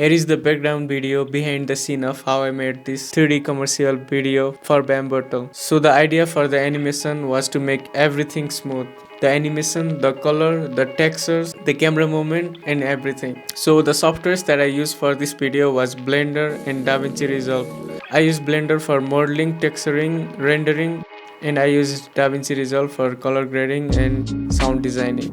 Here is the background video behind the scene of how I made this 3D commercial video for Bambotle. So the idea for the animation was to make everything smooth. The animation, the color, the textures, the camera movement and everything. So the softwares that I used for this video was Blender and DaVinci Resolve. I used Blender for modeling, texturing, rendering, and I used DaVinci Resolve for color grading and sound designing.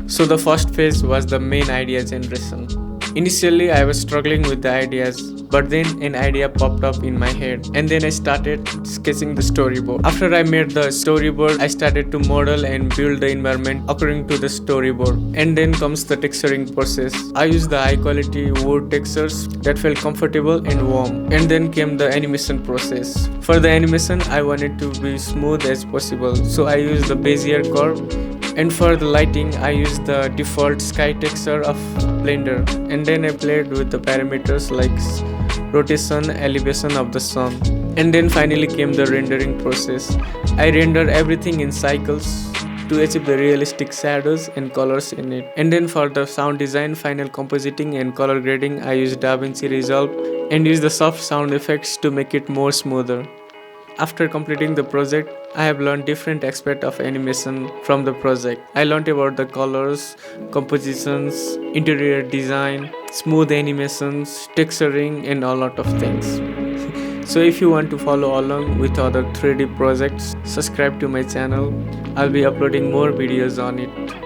So the first phase was the main idea generation. Initially I was struggling with the ideas, but then an idea popped up in my head and then I started sketching the storyboard. After I made the storyboard, I started to model and build the environment according to the storyboard. And then comes the texturing process. I used the high quality wood textures that felt comfortable and warm. And then came the animation process. For the animation, I wanted to be smooth as possible, so I used the Bezier curve. And for the lighting, I used the default sky texture of Blender, and then I played with the parameters like rotation, elevation of the sun. And then finally came the rendering process. I rendered everything in cycles to achieve the realistic shadows and colors in it. And then for the sound design, final compositing and color grading, I used DaVinci Resolve and used the soft sound effects to make it more smoother. After completing the project, I have learned different aspects of animation from the project. I learned about the colors, compositions, interior design, smooth animations, texturing and a lot of things. So if you want to follow along with other 3D projects, subscribe to my channel. I'll be uploading more videos on it.